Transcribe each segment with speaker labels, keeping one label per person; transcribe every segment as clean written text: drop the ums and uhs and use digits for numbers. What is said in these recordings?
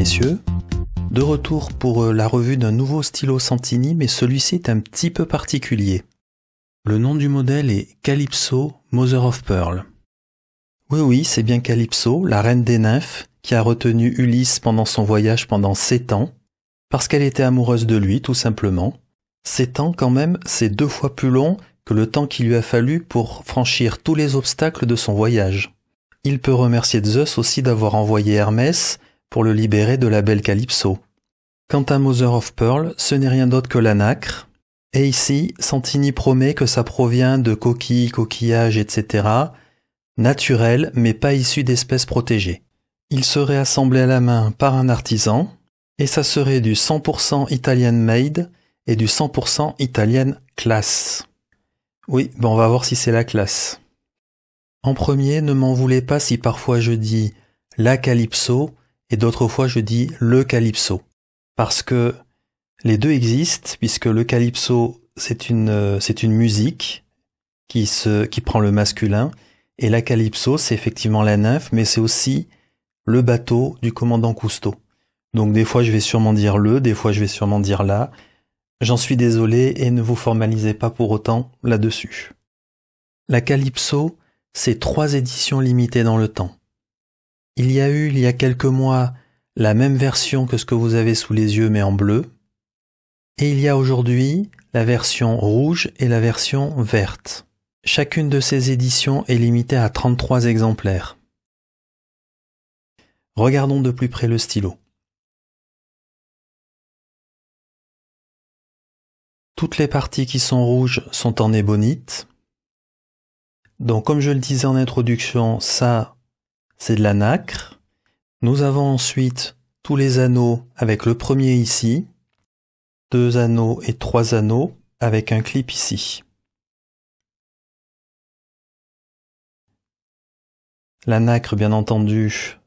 Speaker 1: messieurs, de retour pour la revue d'un nouveau stylo Santini, mais celui-ci est un petit peu particulier. Le nom du modèle est Calypso Mother of Pearl. Oui, c'est bien Calypso, la reine des nymphes, qui a retenu Ulysse pendant son voyage pendant 7 ans, parce qu'elle était amoureuse de lui, tout simplement. 7 ans quand même, c'est 2 fois plus long que le temps qu'il lui a fallu pour franchir tous les obstacles de son voyage. Il peut remercier Zeus aussi d'avoir envoyé Hermès pour le libérer de la belle Calypso. Quant à Mother of Pearl, ce n'est rien d'autre que la nacre. Et ici, Santini promet que ça provient de coquilles, coquillages, etc., naturels, mais pas issus d'espèces protégées. Il serait assemblé à la main par un artisan, et ça serait du 100% Italian made et du 100% Italian class. Oui, on va voir si c'est la classe. En premier, ne m'en voulez pas si parfois je dis la Calypso et d'autres fois je dis le Calypso. Parce que les deux existent, puisque le Calypso c'est une musique qui prend le masculin, et la Calypso c'est effectivement la nymphe, mais c'est aussi le bateau du commandant Cousteau. Donc des fois je vais sûrement dire le, des fois je vais sûrement dire la. J'en suis désolé et ne vous formalisez pas pour autant là-dessus. La Calypso, c'est 3 éditions limitées dans le temps. Il y a quelques mois, la même version que ce que vous avez sous les yeux mais en bleu. Et il y a aujourd'hui la version rouge et la version verte. Chacune de ces éditions est limitée à 33 exemplaires. Regardons de plus près le stylo. Toutes les parties qui sont rouges sont en ébonite. Donc comme je le disais en introduction, ça c'est de la nacre. Nous avons ensuite tous les anneaux avec le premier ici, 2 anneaux et 3 anneaux avec un clip ici. La nacre, bien entendu,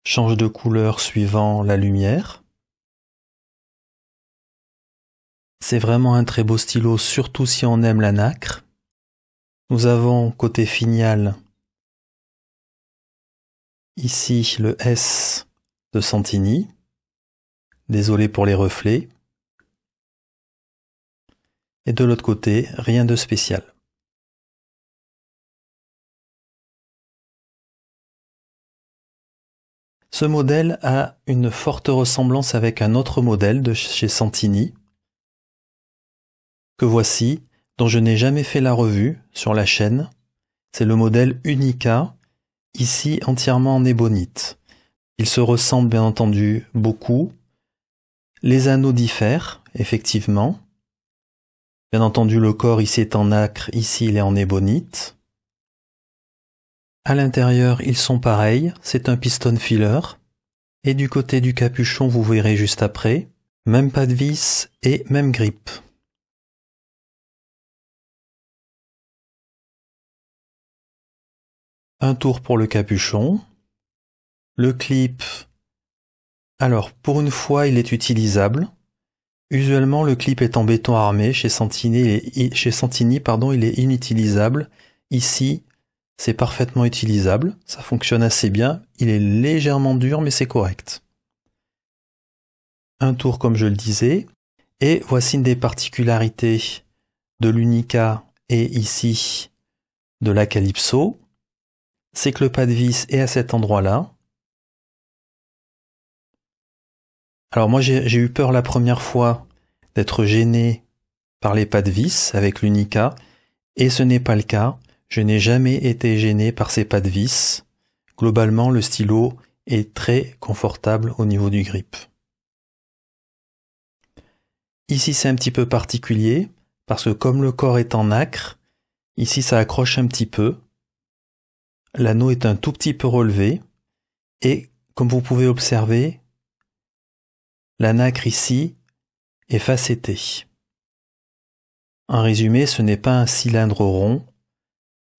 Speaker 1: change de couleur suivant la lumière. C'est vraiment un très beau stylo, surtout si on aime la nacre. Nous avons côté finial, ici le S de Santini. Désolé pour les reflets. Et de l'autre côté, rien de spécial. Ce modèle a une forte ressemblance avec un autre modèle de chez Santini, que voici, dont je n'ai jamais fait la revue sur la chaîne. C'est le modèle Unica, ici entièrement en ébonite. Il se ressemble bien entendu beaucoup. Les anneaux diffèrent, effectivement. Bien entendu, le corps ici est en nacre, ici il est en ébonite. À l'intérieur, ils sont pareils, c'est un piston filler. Et du côté du capuchon, vous verrez juste après, même pas de vis et même grippe. Un tour pour le capuchon. Le clip, alors pour une fois il est utilisable. Usuellement le clip est en béton armé, chez Santini il est inutilisable. Ici c'est parfaitement utilisable, ça fonctionne assez bien, il est légèrement dur mais c'est correct. Un tour comme je le disais, et voici une des particularités de l'Unica et ici de la Calypso, c'est que le pas de vis est à cet endroit-là. Alors moi j'ai eu peur la première fois d'être gêné par les pas de vis avec l'Unica, et ce n'est pas le cas. Je n'ai jamais été gêné par ces pas de vis. Globalement, le stylo est très confortable au niveau du grip. Ici c'est un petit peu particulier, parce que comme le corps est en nacre, ici ça accroche un petit peu. L'anneau est un tout petit peu relevé, et comme vous pouvez observer, la nacre ici est facettée. En résumé, ce n'est pas un cylindre rond,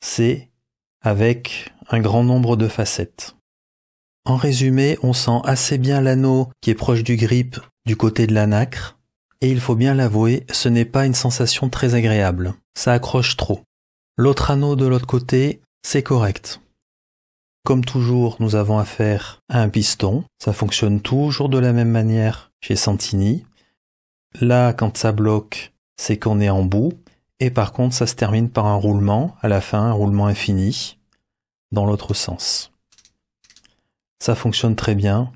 Speaker 1: c'est avec un grand nombre de facettes. En résumé, on sent assez bien l'anneau qui est proche du grip du côté de la nacre, et il faut bien l'avouer, ce n'est pas une sensation très agréable, ça accroche trop. L'autre anneau de l'autre côté, c'est correct. Comme toujours, nous avons affaire à un piston. Ça fonctionne toujours de la même manière chez Santini. Là, quand ça bloque, c'est qu'on est en bout. Et par contre, ça se termine par un roulement, à la fin, un roulement infini, dans l'autre sens. Ça fonctionne très bien.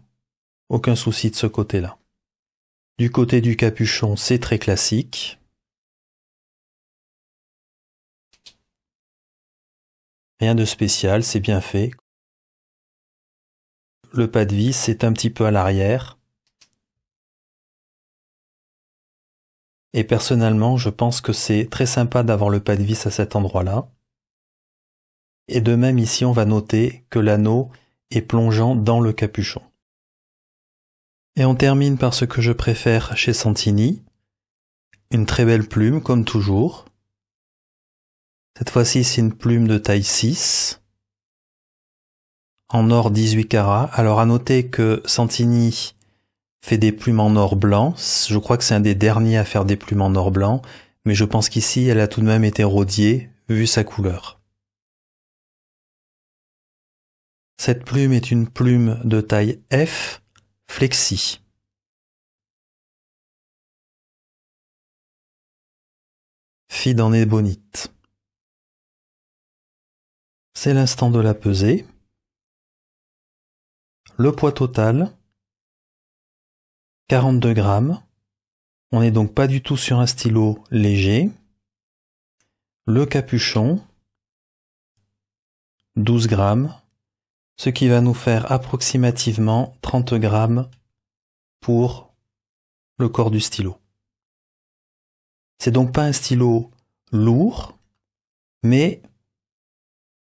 Speaker 1: Aucun souci de ce côté-là. Du côté du capuchon, c'est très classique. Rien de spécial, c'est bien fait. Le pas de vis est un petit peu à l'arrière. Et personnellement, je pense que c'est très sympa d'avoir le pas de vis à cet endroit-là. Et de même ici, on va noter que l'anneau est plongeant dans le capuchon. Et on termine par ce que je préfère chez Santini. Une très belle plume, comme toujours. Cette fois-ci, c'est une plume de taille 6. En or 18 carats. Alors à noter que Santini fait des plumes en or blanc. Je crois que c'est un des derniers à faire des plumes en or blanc. Mais je pense qu'ici, elle a tout de même été rhodiée, vu sa couleur. Cette plume est une plume de taille F, flexi. Fide en ébonite. C'est l'instant de la pesée. Le poids total, 42 grammes. On n'est donc pas du tout sur un stylo léger. Le capuchon, 12 grammes, ce qui va nous faire approximativement 30 grammes pour le corps du stylo. C'est donc pas un stylo lourd, mais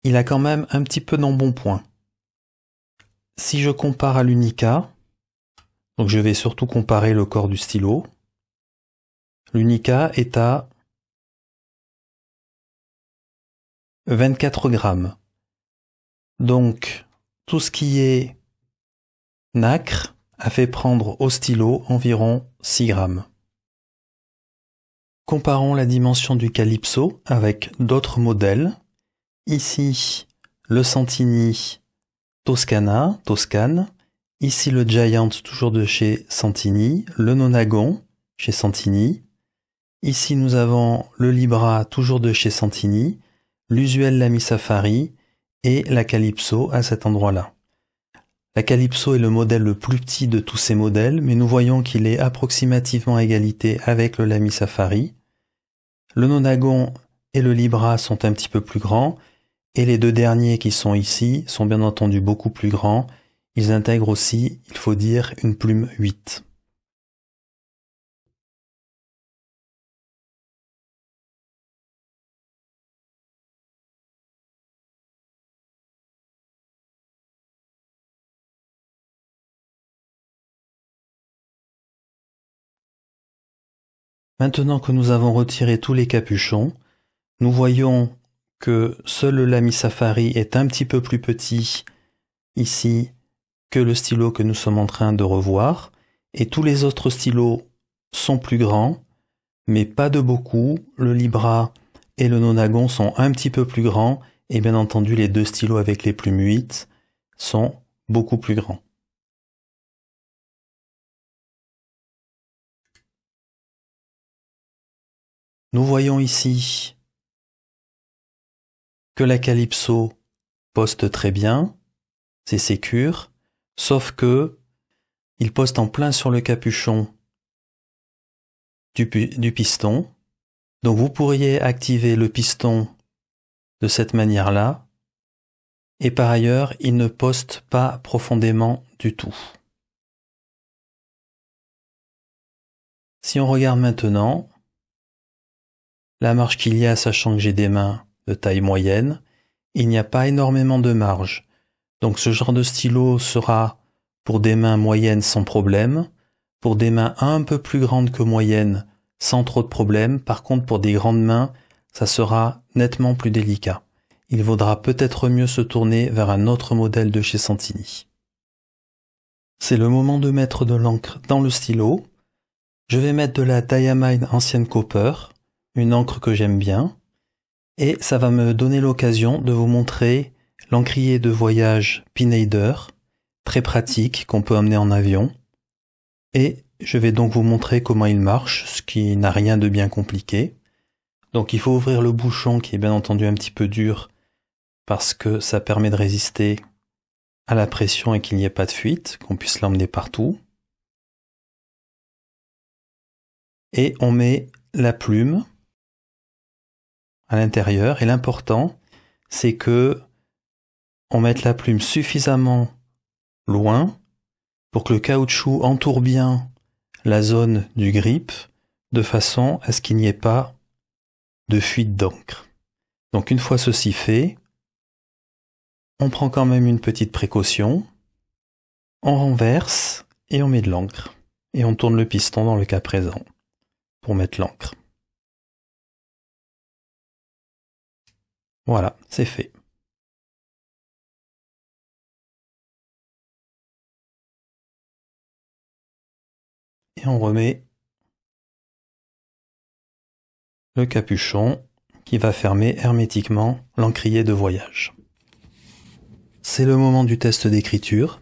Speaker 1: il a quand même un petit peu d'embonpoint. Si je compare à l'Unica, donc je vais surtout comparer le corps du stylo, l'Unica est à 24 grammes. Donc, tout ce qui est nacre a fait prendre au stylo environ 6 grammes. Comparons la dimension du Calypso avec d'autres modèles. Ici, le Santini Toscane. Ici, le Giant, toujours de chez Santini. Le Nonagon, chez Santini. Ici, nous avons le Libra, toujours de chez Santini. L'Usuel Lamy Safari et la Calypso à cet endroit-là. La Calypso est le modèle le plus petit de tous ces modèles, mais nous voyons qu'il est approximativement à égalité avec le Lamy Safari. Le Nonagon et le Libra sont un petit peu plus grands, et les deux derniers qui sont ici sont bien entendu beaucoup plus grands. Ils intègrent aussi, il faut dire, une plume 8. Maintenant que nous avons retiré tous les capuchons, nous voyons que seul le Lamy Safari est un petit peu plus petit ici que le stylo que nous sommes en train de revoir, et tous les autres stylos sont plus grands, mais pas de beaucoup. Le Libra et le Nonagon sont un petit peu plus grands, et bien entendu les deux stylos avec les plumes 8 sont beaucoup plus grands. Nous voyons ici que la Calypso poste très bien, c'est sécure, sauf que il poste en plein sur le capuchon du piston. Donc vous pourriez activer le piston de cette manière-là, et par ailleurs, il ne poste pas profondément du tout. Si on regarde maintenant, la marge qu'il y a, sachant que j'ai des mains de taille moyenne, il n'y a pas énormément de marge. Donc ce genre de stylo sera pour des mains moyennes sans problème, pour des mains un peu plus grandes que moyennes sans trop de problème. Par contre, pour des grandes mains, ça sera nettement plus délicat. Il vaudra peut-être mieux se tourner vers un autre modèle de chez Santini. C'est le moment de mettre de l'encre dans le stylo. Je vais mettre de la Diamine ancienne Copper, une encre que j'aime bien, et ça va me donner l'occasion de vous montrer l'encrier de voyage Pineider, très pratique, qu'on peut emmener en avion. Et je vais donc vous montrer comment il marche, ce qui n'a rien de bien compliqué. Donc il faut ouvrir le bouchon qui est bien entendu un petit peu dur parce que ça permet de résister à la pression et qu'il n'y ait pas de fuite, qu'on puisse l'emmener partout. Et on met la plume à l'intérieur et l'important c'est que on mette la plume suffisamment loin pour que le caoutchouc entoure bien la zone du grip de façon à ce qu'il n'y ait pas de fuite d'encre. Donc une fois ceci fait, on prend quand même une petite précaution, on renverse et on met de l'encre. Et on tourne le piston dans le cas présent pour mettre l'encre. Voilà, c'est fait. Et on remet le capuchon qui va fermer hermétiquement l'encrier de voyage. C'est le moment du test d'écriture.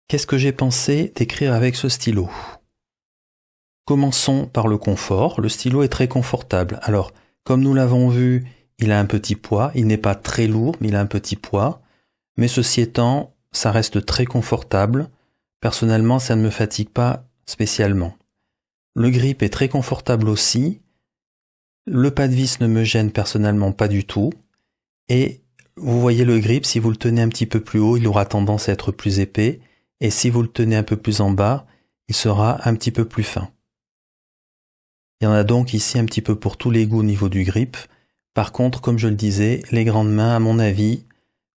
Speaker 1: Qu'est-ce que j'ai pensé d'écrire avec ce stylo? Commençons par le confort. Le stylo est très confortable. Alors, comme nous l'avons vu, il a un petit poids. Il n'est pas très lourd, mais il a un petit poids. Mais ceci étant, ça reste très confortable. Personnellement, ça ne me fatigue pas spécialement. Le grip est très confortable aussi. Le pas de vis ne me gêne personnellement pas du tout. Et vous voyez le grip, si vous le tenez un petit peu plus haut, il aura tendance à être plus épais. Et si vous le tenez un peu plus en bas, il sera un petit peu plus fin. Il y en a donc ici un petit peu pour tous les goûts au niveau du grip. Par contre, comme je le disais, les grandes mains, à mon avis,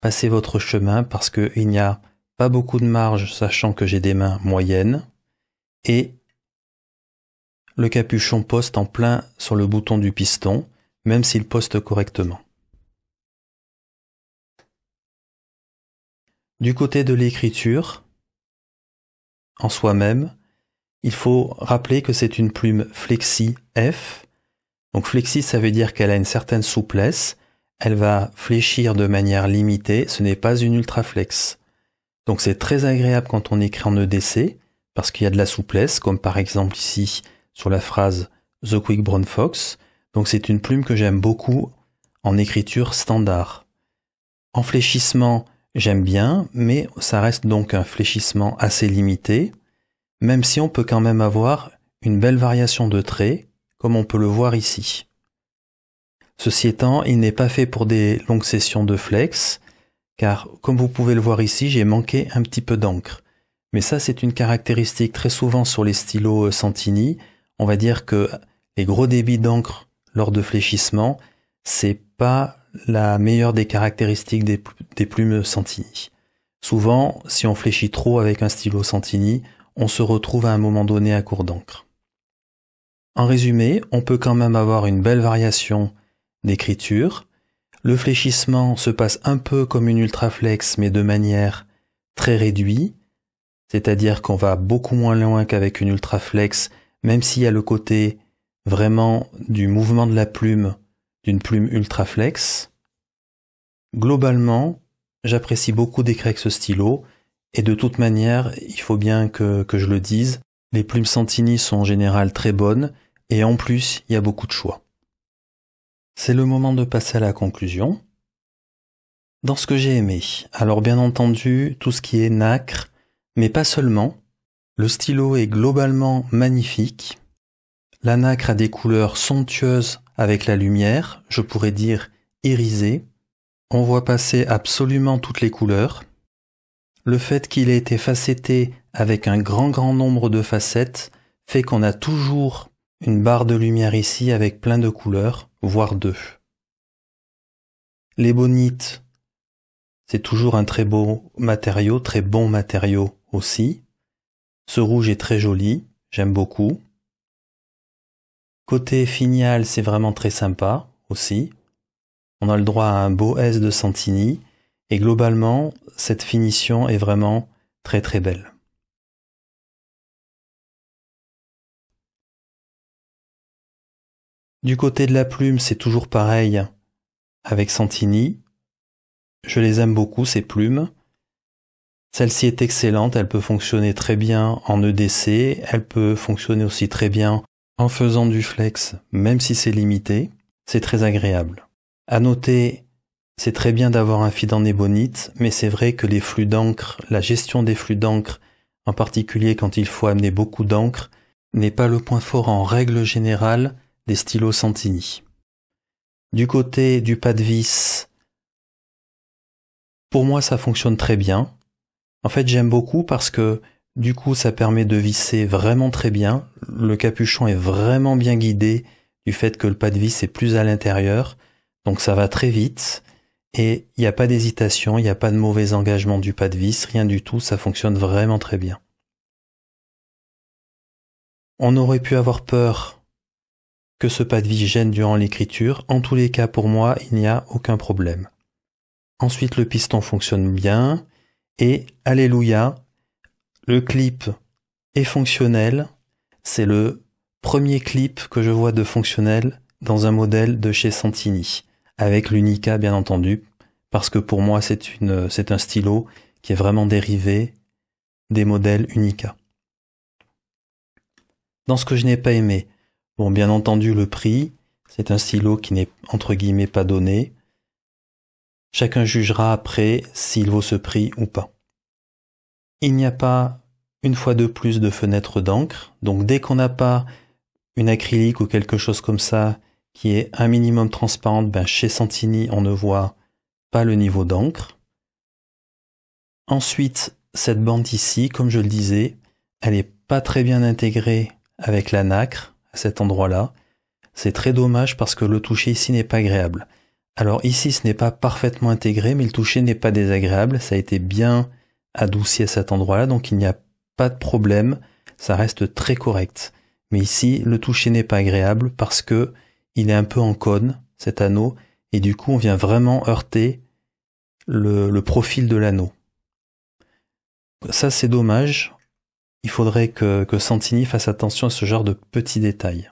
Speaker 1: passez votre chemin parce qu'il n'y a pas beaucoup de marge, sachant que j'ai des mains moyennes. Et le capuchon poste en plein sur le bouton du piston, même s'il poste correctement. Du côté de l'écriture, en soi-même, il faut rappeler que c'est une plume Flexi F. Donc Flexi, ça veut dire qu'elle a une certaine souplesse. Elle va fléchir de manière limitée. Ce n'est pas une Ultraflex. Donc c'est très agréable quand on écrit en EDC, parce qu'il y a de la souplesse, comme par exemple ici sur la phrase The Quick Brown Fox. Donc c'est une plume que j'aime beaucoup en écriture standard. En fléchissement, j'aime bien, mais ça reste donc un fléchissement assez limité, même si on peut quand même avoir une belle variation de traits, comme on peut le voir ici. Ceci étant, il n'est pas fait pour des longues sessions de flex, car comme vous pouvez le voir ici, j'ai manqué un petit peu d'encre. Mais ça, c'est une caractéristique très souvent sur les stylos Santini. On va dire que les gros débits d'encre lors de fléchissement, c'est pas la meilleure des caractéristiques des plumes Santini. Souvent, si on fléchit trop avec un stylo Santini, on se retrouve à un moment donné à court d'encre. En résumé, on peut quand même avoir une belle variation d'écriture. Le fléchissement se passe un peu comme une ultraflex, mais de manière très réduite, c'est-à-dire qu'on va beaucoup moins loin qu'avec une ultraflex, même s'il y a le côté vraiment du mouvement de la plume d'une plume ultraflex. Globalement, j'apprécie beaucoup d'écrire avec ce stylo, et de toute manière, il faut bien que je le dise, les plumes Santini sont en général très bonnes, et en plus, il y a beaucoup de choix. C'est le moment de passer à la conclusion. Dans ce que j'ai aimé, alors bien entendu, tout ce qui est nacre, mais pas seulement. Le stylo est globalement magnifique. La nacre a des couleurs somptueuses avec la lumière, je pourrais dire irisée. On voit passer absolument toutes les couleurs. Le fait qu'il ait été facetté avec un grand nombre de facettes fait qu'on a toujours une barre de lumière ici avec plein de couleurs, voire deux. L'ébonite, c'est toujours un très beau matériau, très bon matériau aussi. Ce rouge est très joli, j'aime beaucoup. Côté finial, c'est vraiment très sympa aussi. On a le droit à un beau S de Santini et globalement, cette finition est vraiment très belle. Du côté de la plume, c'est toujours pareil avec Santini. Je les aime beaucoup, ces plumes. Celle-ci est excellente, elle peut fonctionner très bien en EDC, elle peut fonctionner aussi très bien en faisant du flex, même si c'est limité. C'est très agréable. À noter, c'est très bien d'avoir un feed en ébonite, mais c'est vrai que les flux d'encre, la gestion des flux d'encre, en particulier quand il faut amener beaucoup d'encre, n'est pas le point fort en règle générale des stylos Santini. Du côté du pas de vis, pour moi ça fonctionne très bien. En fait j'aime beaucoup parce que du coup ça permet de visser vraiment très bien. Le capuchon est vraiment bien guidé du fait que le pas de vis est plus à l'intérieur. Donc ça va très vite et il n'y a pas d'hésitation, il n'y a pas de mauvais engagement du pas de vis, rien du tout, ça fonctionne vraiment très bien. On aurait pu avoir peur que ce pas de vis gêne durant l'écriture. En tous les cas, pour moi, il n'y a aucun problème. Ensuite, le piston fonctionne bien. Et, alléluia, le clip est fonctionnel. C'est le premier clip que je vois de fonctionnel dans un modèle de chez Santini. Avec l'Unica, bien entendu, parce que pour moi, c'est un stylo qui est vraiment dérivé des modèles Unica. Dans ce que je n'ai pas aimé, bon, bien entendu, le prix, c'est un stylo qui n'est entre guillemets pas donné. Chacun jugera après s'il vaut ce prix ou pas. Il n'y a pas, une fois de plus, de fenêtre d'encre. Donc dès qu'on n'a pas une acrylique ou quelque chose comme ça qui est un minimum transparente, ben chez Santini, on ne voit pas le niveau d'encre. Ensuite, cette bande ici, comme je le disais, elle n'est pas très bien intégrée avec la nacre à cet endroit-là. C'est très dommage parce que le toucher ici n'est pas agréable. Alors ici, ce n'est pas parfaitement intégré, mais le toucher n'est pas désagréable. Ça a été bien adouci à cet endroit-là, donc il n'y a pas de problème. Ça reste très correct. Mais ici, le toucher n'est pas agréable parce que il est un peu en cône, cet anneau, et du coup, on vient vraiment heurter le profil de l'anneau. Ça, c'est dommage. Il faudrait que Santini fasse attention à ce genre de petits détails.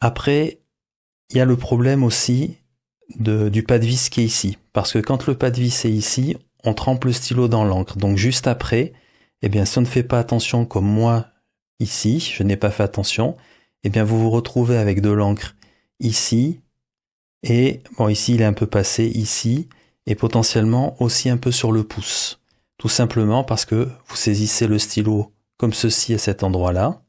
Speaker 1: Après, il y a le problème aussi du pas de vis qui est ici. Parce que quand le pas de vis est ici, on trempe le stylo dans l'encre. Donc juste après, eh bien, si on ne fait pas attention comme moi ici, je n'ai pas fait attention, eh bien, vous vous retrouvez avec de l'encre ici. Et bon, ici, il est un peu passé ici. Et potentiellement aussi un peu sur le pouce. Tout simplement parce que vous saisissez le stylo comme ceci à cet endroit-là.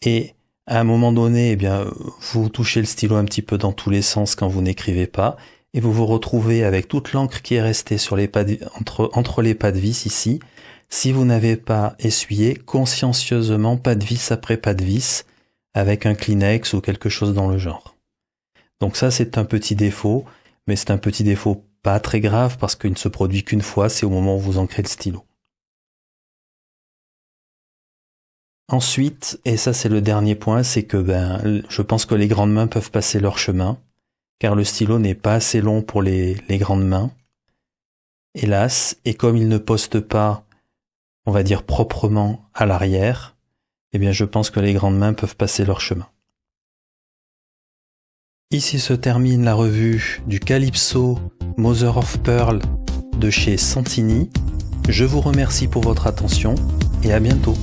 Speaker 1: Et À un moment donné, eh bien, vous touchez le stylo un petit peu dans tous les sens quand vous n'écrivez pas, et vous vous retrouvez avec toute l'encre qui est restée sur les pads, entre les pas de vis ici. Si vous n'avez pas essuyé, consciencieusement, pas de vis après pas de vis, avec un Kleenex ou quelque chose dans le genre. Donc ça, c'est un petit défaut, mais c'est un petit défaut pas très grave parce qu'il ne se produit qu'une fois, c'est au moment où vous ancrez le stylo. Ensuite, et ça c'est le dernier point, c'est que je pense que les grandes mains peuvent passer leur chemin, car le stylo n'est pas assez long pour les grandes mains, hélas, et comme il ne poste pas, on va dire proprement à l'arrière, eh bien je pense que les grandes mains peuvent passer leur chemin. Ici se termine la revue du Calypso Mother of Pearl de chez Santini. Je vous remercie pour votre attention et à bientôt.